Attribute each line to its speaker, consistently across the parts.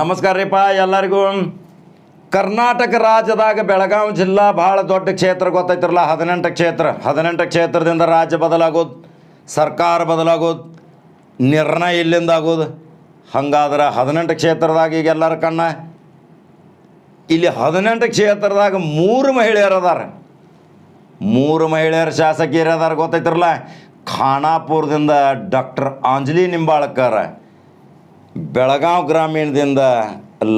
Speaker 1: ನಮಸ್ಕಾರ ರೀಪ್ಪ ಎಲ್ಲರಿಗೂ. ಕರ್ನಾಟಕ ರಾಜ್ಯದಾಗ ಬೆಳಗಾವಿ ಜಿಲ್ಲಾ ಭಾಳ ದೊಡ್ಡ ಕ್ಷೇತ್ರ ಗೊತ್ತೈತಿರಲ್ಲ, 18 ಕ್ಷೇತ್ರದಿಂದ ರಾಜ್ಯ ಬದಲಾಗೋದು, ಸರ್ಕಾರ ಬದಲಾಗೋದು, ನಿರ್ಣಯ ಇಲ್ಲಿಂದ ಆಗೋದು. ಹಂಗಾದ್ರೆ 18 ಕ್ಷೇತ್ರದಾಗ ಈಗ ಎಲ್ಲರ ಕಣ್ಣ ಇಲ್ಲಿ 18 ಕ್ಷೇತ್ರದಾಗ 3 ಮಹಿಳೆಯರು ಅದಾರ. 3 ಮಹಿಳೆಯರು ಶಾಸಕಿಯರು ಅದಾರ ಗೊತ್ತೈತಿರಲ್ಲ. ಖಾನಾಪುರದಿಂದ ಡಾಕ್ಟರ್ ಅಂಜಲಿ ನಿಂಬಾಳ್ಕರ್, ಬೆಳಗಾವಿ ಗ್ರಾಮೀಣದಿಂದ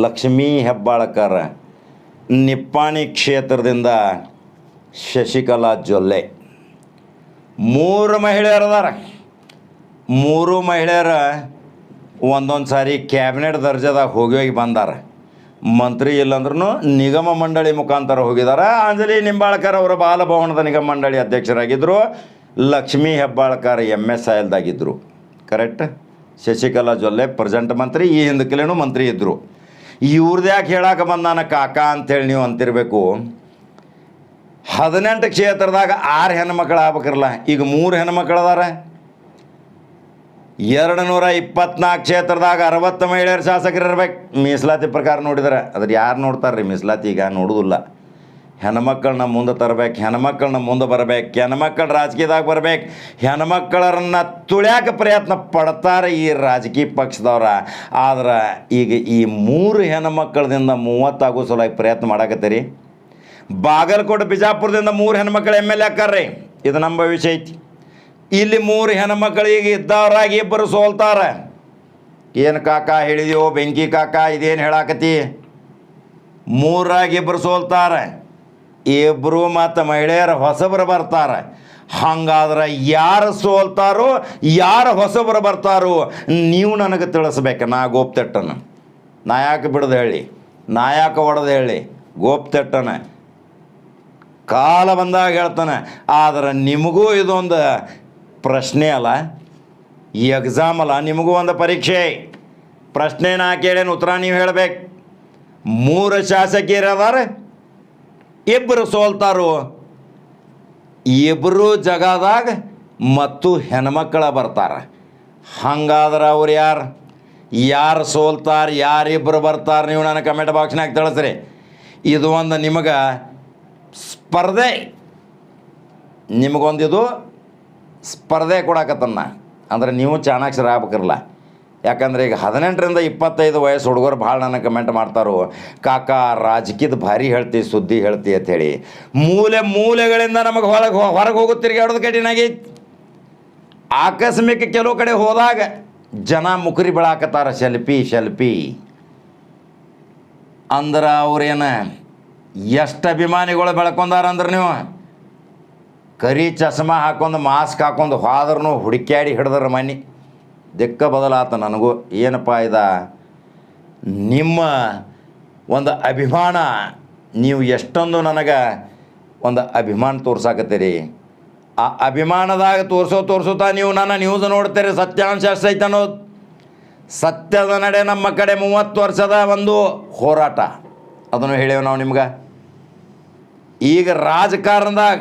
Speaker 1: ಲಕ್ಷ್ಮೀ ಹೆಬ್ಬಾಳ್ಕರ್, ನಿಪ್ಪಾಣಿ ಕ್ಷೇತ್ರದಿಂದ ಶಶಿಕಲಾ ಜೊಲ್ಲೆ. 3 ಮಹಿಳೆಯರು ಅದಾರ. 3 ಮಹಿಳೆಯರು ಒಂದೊಂದು ಸಾರಿ ಕ್ಯಾಬಿನೆಟ್ ದರ್ಜೆದಾಗ ಹೋಗಿ ಬಂದಾರ. ಮಂತ್ರಿ ಇಲ್ಲಂದ್ರೂ ನಿಗಮ ಮಂಡಳಿ ಮುಖಾಂತರ ಹೋಗಿದ್ದಾರೆ. ಅಂಜಲಿ ನಿಂಬಾಳ್ಕರ್ ಅವರು ಬಾಲಭವನದ ನಿಗಮ ಮಂಡಳಿ ಅಧ್ಯಕ್ಷರಾಗಿದ್ದರು. ಲಕ್ಷ್ಮೀ ಹೆಬ್ಬಾಳ್ಕರ್ MSILದಾಗಿದ್ದರು. ಕರೆಕ್ಟ್. ಶಶಿಕಲಾ ಜೊಲ್ಲೆ ಪ್ರೆಸೆಂಟ್ ಮಂತ್ರಿ, ಈ ಹಿಂದಕ್ಕಿಲೇನು ಮಂತ್ರಿ ಇದ್ದರು. ಇವ್ರದ್ದು ಯಾಕೆ ಹೇಳಕ್ಕೆ ಬಂದಾನ ಕಾಕ ಅಂತೇಳಿ ನೀವು ಅಂತಿರಬೇಕು. 18 ಕ್ಷೇತ್ರದಾಗ 6 ಹೆಣ್ಮಕ್ಳು ಆಗ್ಬೇಕಿರಲ್ಲ. ಈಗ 3 ಹೆಣ್ಮಕ್ಳು ಅದಾರ. 224 ಕ್ಷೇತ್ರದಾಗ 60 ಮಹಿಳೆಯರು ಶಾಸಕರು ಇರ್ಬೇಕು ಮೀಸಲಾತಿ ಪ್ರಕಾರ ನೋಡಿದ್ರೆ. ಅದ್ರ ಯಾರು ನೋಡ್ತಾರೆ ರೀ ಮೀಸಲಾತಿ? ಈಗ ನೋಡುವುದಿಲ್ಲ. ಹೆಣ್ಮಕ್ಳನ್ನ ಮುಂದೆ ತರಬೇಕು, ಹೆಣ್ಮಕ್ಳನ್ನ ಮುಂದೆ ಬರಬೇಕು, ಹೆಣ್ಮಕ್ಳು ರಾಜಕೀಯದಾಗ ಬರಬೇಕು, ಹೆಣ್ಮಕ್ಳನ್ನ ತುಳ್ಯಾಕೆ ಪ್ರಯತ್ನ ಪಡ್ತಾರೆ ಈ ರಾಜಕೀಯ ಪಕ್ಷದವ್ರ. ಆದ್ರೆ ಈಗ ಈ 3 ಹೆಣ್ಮಕ್ಳದಿಂದ 30 ಆಗೋ ಸಲುವಾಗಿ ಪ್ರಯತ್ನ ಮಾಡಾಕತ್ತೀರಿ. ಬಾಗಲಕೋಟೆ ಬಿಜಾಪುರದಿಂದ 3 ಹೆಣ್ಮಕ್ಳು MLA ಆಕ್ಕಾರ್ರಿ. ಇದು ನಮ್ಮ ಭವಿಷ್ಯ ಐತಿ. ಇಲ್ಲಿ 3 ಹೆಣ್ಮಕ್ಳಿಗೆ ಇದ್ದವ್ರಾಗಿ 2 ಸೋಲ್ತಾರೆ. ಏನು ಕಾಕ ಹೇಳಿದೆಯೋ ಬೆಂಕಿ ಕಾಕ, ಇದೇನು ಹೇಳಾಕತಿ? 3ರಾಗಿ 2 ಸೋಲ್ತಾರೆ. 2 ಮತ್ತು ಮಹಿಳೆಯರು ಹೊಸಬರು ಬರ್ತಾರೆ. ಹಂಗಾದ್ರೆ ಯಾರು ಸೋಲ್ತಾರೋ, ಯಾರು ಹೊಸಬರು ಬರ್ತಾರೋ ನೀವು ನನಗೆ ತಿಳಿಸ್ಬೇಕು. ನಾ ಗೋಪ್ತೆಟ್ಟನ, ನಾ ಯಾಕೆ ಬಿಡೋದು ಹೇಳಿ, ನಾ ಯಾಕೆ ಹೊಡೆದು ಹೇಳಿ? ಗೋಪ್ತೆಟ್ಟನ ಕಾಲ ಬಂದಾಗ ಹೇಳ್ತಾನೆ. ಆದ್ರೆ ನಿಮಗೂ ಇದೊಂದು ಪ್ರಶ್ನೆ ಅಲ್ಲ, ಈ ಎಕ್ಸಾಮ್ ಅಲ್ಲ, ನಿಮಗೂ ಒಂದು ಪರೀಕ್ಷೆ. ಪ್ರಶ್ನೆ ನಾ ಕೇಳೇನು, ಉತ್ತರ ನೀವು ಹೇಳಬೇಕು. 3 ಶಾಸಕಿಯರು ಅದಾರ, 2 ಸೋಲ್ತಾರೋ. 2 ಜಗದಾಗ ಮತ್ತು ಹೆಣ್ಮಕ್ಳ ಬರ್ತಾರೆ. ಹಂಗಾದ್ರೆ ಅವ್ರು ಯಾರು ಸೋಲ್ತಾರೆ, ಯಾರಿಬ್ಬರು ಬರ್ತಾರೆ ನೀವು ನನ್ನ ಕಮೆಂಟ್ ಬಾಕ್ಸ್ನಾಗ ತಿಳಿಸ್ರಿ. ಇದು ಒಂದು ನಿಮಗೆ ಸ್ಪರ್ಧೆ, ನಿಮಗೊಂದಿದು ಸ್ಪರ್ಧೆ ಕೊಡಕತ್ತನ್ನ. ಅಂದ್ರೆ ನೀವು ಚಾಣಾಕ್ಷರ ಆಗ್ಬೇಕಿರಲ್ಲ. ಯಾಕಂದ್ರೆ ಈಗ 18ರಿಂದ 25 ವಯಸ್ಸು ಹುಡುಗರು ಭಾಳ ನನ್ನ ಕಮೆಂಟ್ ಮಾಡ್ತಾರೋ, ಕಾಕ ರಾಜಕೀಯದ ಭಾರಿ ಹೇಳ್ತಿ, ಸುದ್ದಿ ಹೇಳ್ತಿ ಅಂಥೇಳಿ. ಮೂಲೆಗಳಿಂದ ನಮಗೆ ಹೊರಗೆ ಹೋಗಿ ತಿರುಗಾಡೋದು ಕಠಿಣಾಗೈತಿ. ಆಕಸ್ಮಿಕ ಕೆಲವು ಕಡೆ ಹೋದಾಗ ಜನ ಮುಕುರಿ ಬೆಳಾಕತ್ತಾರ, ಶೆಲ್ಪಿ ಅಂದ್ರೆ ಅವ್ರೇನು ಎಷ್ಟು ಅಭಿಮಾನಿಗಳು ಬೆಳ್ಕೊಂಡಾರ ಅಂದ್ರೆ, ನೀವು ಕರಿ ಚಸ್ಮಾ ಹಾಕೊಂಡು ಮಾಸ್ಕ್ ಹಾಕೊಂಡು ಹೋದ್ರೂ ಹುಡುಕ್ಯಾಡಿ ಹಿಡ್ದ್ರ ಮನೆ ದಿಕ್ಕ ಬದಲಾತ. ನನಗೂ ಏನಪ್ಪ ಇದ ನಿಮ್ಮ ಒಂದು ಅಭಿಮಾನ, ನೀವು ಎಷ್ಟೊಂದು ನನಗೆ ಒಂದು ಅಭಿಮಾನ ತೋರ್ಸಾಕತ್ತೀರಿ. ಆ ಅಭಿಮಾನದಾಗ ತೋರಿಸೋತಾ ನೀವು ನನ್ನ ನ್ಯೂಸ್ ನೋಡ್ತೀರಿ. ಸತ್ಯಾಂಶ ಎಷ್ಟೈತೆ ಅನ್ನೋದು. ಸತ್ಯದ ನಡೆ ನಮ್ಮ ಕಡೆ 30 ವರ್ಷದ ಒಂದು ಹೋರಾಟ, ಅದನ್ನು ಹೇಳೇವು ನಾವು ನಿಮ್ಗೆ. ಈಗ ರಾಜಕಾರಣದಾಗ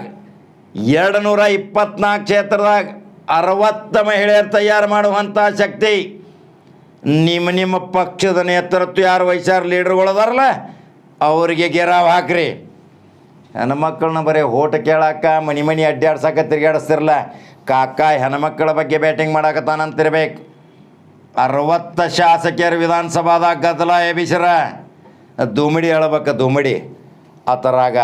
Speaker 1: 224 ಕ್ಷೇತ್ರದಾಗ 60 ಮಹಿಳೆಯರು ತಯಾರು ಮಾಡುವಂಥ ಶಕ್ತಿ ನಿಮ್ಮ ಪಕ್ಷದ ನೇತೃತ್ವ ಯಾರು ವಹಿಸ್ಯಾರ, ಲೀಡರ್ಗಳದಾರಲ್ಲ, ಅವರಿಗೆ ಗೆರಾವ್ ಹಾಕ್ರಿ. ಹೆಣ್ಮಕ್ಳನ್ನ ಬರೀ ಓಟ್ ಕೇಳಾಕ ಮನೆ ಅಡ್ಡಾಡ್ಸಕ್ಕೆ ತಿರುಗಾಡಿಸ್ತಿರಲ್ಲ. ಕಾಕ ಹೆಣ್ಮಕ್ಳ ಬಗ್ಗೆ ಬ್ಯಾಟಿಂಗ್ ಮಾಡಾಕತ್ತಾನಂತಿರ್ಬೇಕು. 60 ಶಾಸಕಿಯರು ವಿಧಾನಸಭಾದಾಗ ಗದ್ದಲ ಎಬಿಸ್ರ. ದುಮಿಡಿ ಹೇಳ್ಬೇಕು, ದುಮಿಡಿ. ಆ ಥರಾಗ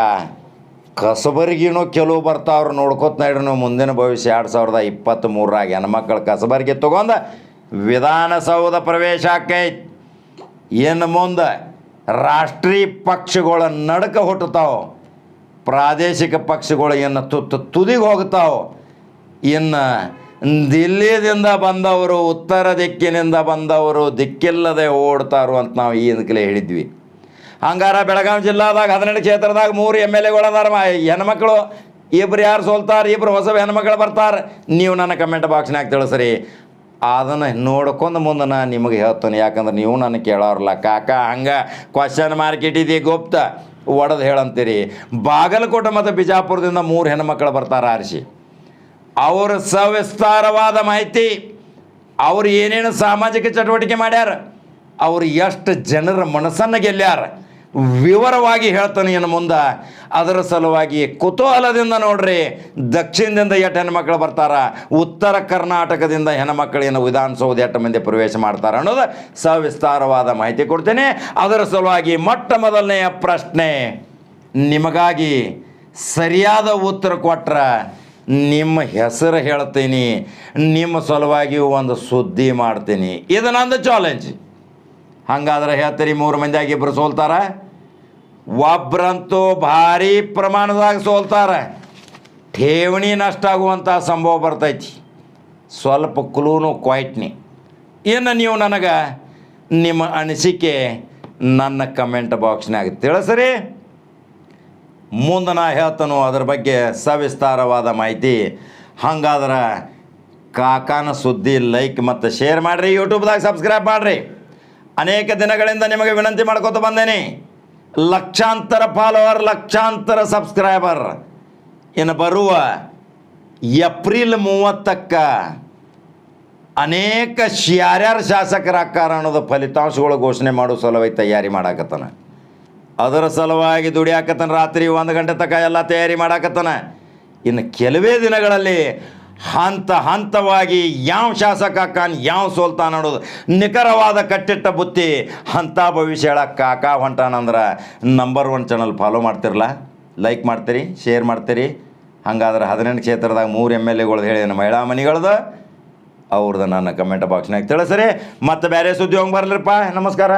Speaker 1: ಕಸಬರಿಗಿನೂ ಕೆಲವು ಬರ್ತಾವ್ರು. ನೋಡ್ಕೋತ ನಡ್ರಿ ನೀವು ಮುಂದಿನ ಭವಿಷ್ಯ. 2023ರಾಗ ಹೆಣ್ಮಕ್ಳು ಕಸಬರಿಗೆ ತೊಗೊಂಡು ವಿಧಾನಸೌಧ ಪ್ರವೇಶ ಆಕೈತಿ. ಇನ್ನು ಮುಂದೆ ರಾಷ್ಟ್ರೀಯ ಪಕ್ಷಗಳ ನಡಕ ಹುಟ್ಟುತ್ತಾವೆ, ಪ್ರಾದೇಶಿಕ ಪಕ್ಷಗಳು ಇನ್ನು ತುದಿಗೆ ಹೋಗ್ತಾವೆ. ಇನ್ನು ದಿಲ್ಲಿದಿಂದ ಬಂದವರು, ಉತ್ತರ ದಿಕ್ಕಿನಿಂದ ಬಂದವರು ದಿಕ್ಕಿಲ್ಲದೆ ಓಡ್ತಾರು ಅಂತ ನಾವು ಈ ಹಿಂದಕ್ಕೆ ಹೇಳಿದ್ವಿ. ಹಂಗಾರ ಬೆಳಗಾವಿ ಜಿಲ್ಲಾದಾಗ 18 ಕ್ಷೇತ್ರದಾಗ 3 MLAಗಳು ಅದಾರ. ಹೆಣ್ಮಕ್ಳು 2 ಯಾರು ಸೋಲ್ತಾರೆ, 2 ಹೊಸ ಹೆಣ್ಮಕ್ಳು ಬರ್ತಾರೆ. ನೀವು ನನ್ನ ಕಮೆಂಟ್ ಬಾಕ್ಸ್ನಾಗ ತಿಳಿಸ್ರಿ. ಅದನ್ನು ನೋಡ್ಕೊಂಡು ಮುಂದೆ ನಾನು ನಿಮಗೆ ಹೇಳ್ತೇನೆ. ಯಾಕಂದ್ರೆ ನೀವು ನನಗೆ ಕೇಳೋರಲ್ಲ. ಕಾಕ ಹಂಗೆ ಕ್ವಶನ್ ಮಾರ್ಕ್ ಇಟ್ಟಿದ್ದೀ ಗುಪ್ತ ಒಡೆದು ಹೇಳಂತೀರಿ. ಬಾಗಲಕೋಟೆ ಮತ್ತು ಬಿಜಾಪುರದಿಂದ 3 ಹೆಣ್ಮಕ್ಳು ಬರ್ತಾರೆ ಆರಿಸಿ. ಅವರ ಸವಿಸ್ತಾರವಾದ ಮಾಹಿತಿ, ಅವ್ರು ಏನೇನು ಸಾಮಾಜಿಕ ಚಟುವಟಿಕೆ ಮಾಡ್ಯಾರ ಅವ್ರು ಎಷ್ಟು ಜನರ ಮನಸ್ಸನ್ನು ಗೆಲ್ಯಾರ ವಿವರವಾಗಿ ಹೇಳ್ತಾನೆ ಇನ್ನು ಮುಂದೆ. ಅದರ ಸಲುವಾಗಿ ಕುತೂಹಲದಿಂದ ನೋಡ್ರಿ, ದಕ್ಷಿಣದಿಂದ ಎಷ್ಟು ಹೆಣ್ಮಕ್ಳು ಬರ್ತಾರ, ಉತ್ತರ ಕರ್ನಾಟಕದಿಂದ ಹೆಣ್ಮಕ್ಳು ಏನು ವಿಧಾನಸೌಧ ಎಷ್ಟು ಮಂದಿ ಪ್ರವೇಶ ಮಾಡ್ತಾರೆ ಅನ್ನೋದು ಸವಿಸ್ತಾರವಾದ ಮಾಹಿತಿ ಕೊಡ್ತೀನಿ. ಅದರ ಸಲುವಾಗಿ ಮೊಟ್ಟ ಮೊದಲನೆಯ ಪ್ರಶ್ನೆ ನಿಮಗಾಗಿ ಸರಿಯಾದ ಉತ್ತರ ಕೊಟ್ರೆ ನಿಮ್ಮ ಹೆಸರು ಹೇಳ್ತೀನಿ, ನಿಮ್ಮ ಸಲುವಾಗಿ ಒಂದು ಸುದ್ದಿ ಮಾಡ್ತೀನಿ. ಇದು ನಂದು ಚಾಲೆಂಜ್. ಹಂಗಾದ್ರೆ ಹೇಳ್ತೀರಿ 3 ಮಂದಿಯಾಗಿ ಇಬ್ಬರು ಸೋಲ್ತಾರ, ಒಬ್ಬರಂತೂ ಭಾರಿ ಪ್ರಮಾಣದಾಗ ಸೋಲ್ತಾರೆ, ಠೇವಣಿ ನಷ್ಟ ಆಗುವಂಥ ಸಂಭವ ಬರ್ತೈತಿ. ಸ್ವಲ್ಪ ಕ್ಲೂನು ಕ್ವೈಟ್ನಿ. ಇನ್ನು ನೀವು ನನಗೆ ನಿಮ್ಮ ಅನಿಸಿಕೆ ನನ್ನ ಕಮೆಂಟ್ ಬಾಕ್ಸ್ನಾಗ ತಿಳಿಸ್ರಿ. ಮುಂದೆ ನಾ ಹೇಳ್ತಾನೋ ಅದ್ರ ಬಗ್ಗೆ ಸವಿಸ್ತಾರವಾದ ಮಾಹಿತಿ. ಹಂಗಾದ್ರೆ ಕಾಕಾನ ಸುದ್ದಿ ಲೈಕ್ ಮತ್ತು ಶೇರ್ ಮಾಡಿರಿ, ಯೂಟ್ಯೂಬ್ದಾಗ ಸಬ್ಸ್ಕ್ರೈಬ್ ಮಾಡಿರಿ. ಅನೇಕ ದಿನಗಳಿಂದ ನಿಮಗೆ ವಿನಂತಿ ಮಾಡ್ಕೊತ ಬಂದೇನೆ, ಲಕ್ಷಾಂತರ ಫಾಲೋವರ್, ಲಕ್ಷಾಂತರ ಸಬ್ಸ್ಕ್ರೈಬರ್. ಇನ್ನು ಬರುವ ಏಪ್ರಿಲ್ 30ಕ್ಕೆ ಅನೇಕ ಯಾರ್ಯಾರು ಶಾಸಕರಾಕಾರ ಅನ್ನೋದು ಫಲಿತಾಂಶಗಳು ಘೋಷಣೆ ಮಾಡೋ ಸಲುವಾಗಿ ತಯಾರಿ ಮಾಡಾಕತ್ತಾನ. ಅದರ ಸಲುವಾಗಿ ದುಡಿಯಾಕತ್ತಾನ, ರಾತ್ರಿ 1 ಗಂಟೆ ತನಕ ಎಲ್ಲ ತಯಾರಿ ಮಾಡಾಕತ್ತಾನ. ಇನ್ನು ಕೆಲವೇ ದಿನಗಳಲ್ಲಿ ಹಂತವಾಗಿ ಯಾವ ಶಾಸಕ ಆಕಾನ್ ಯಾವ ಸೋಲ್ತಾನ ಅನ್ನೋದು ನಿಖರವಾದ ಕಟ್ಟಿಟ್ಟ ಬುತ್ತಿ ಅಂಥ ಭವಿಷ್ಯ ಹೇಳಕ್ಕೆ ಕಾಕಾ ಹೊಂಟಾನಂದ್ರೆ ನಂಬರ್ 1 ಚಾನಲ್ ಫಾಲೋ ಮಾಡ್ತಿರಲ್ಲ, ಲೈಕ್ ಮಾಡ್ತೀರಿ, ಶೇರ್ ಮಾಡ್ತೀರಿ. ಹಂಗಾದ್ರೆ 18 ಕ್ಷೇತ್ರದಾಗ 3 MLAಗಳು ಹೇಳಿ ಮಹಿಳಾ ಮನಿಗಳದು ಅವ್ರದ್ದು ನನ್ನ ಕಮೆಂಟ್ ಬಾಕ್ಸ್ನಾಗ ತಿಳಿಸ್ರಿ. ಮತ್ತು ಬೇರೆ ಸುದ್ದಿ ಹೋಗಿ ಬರಲಿರಪ್ಪ. ನಮಸ್ಕಾರ.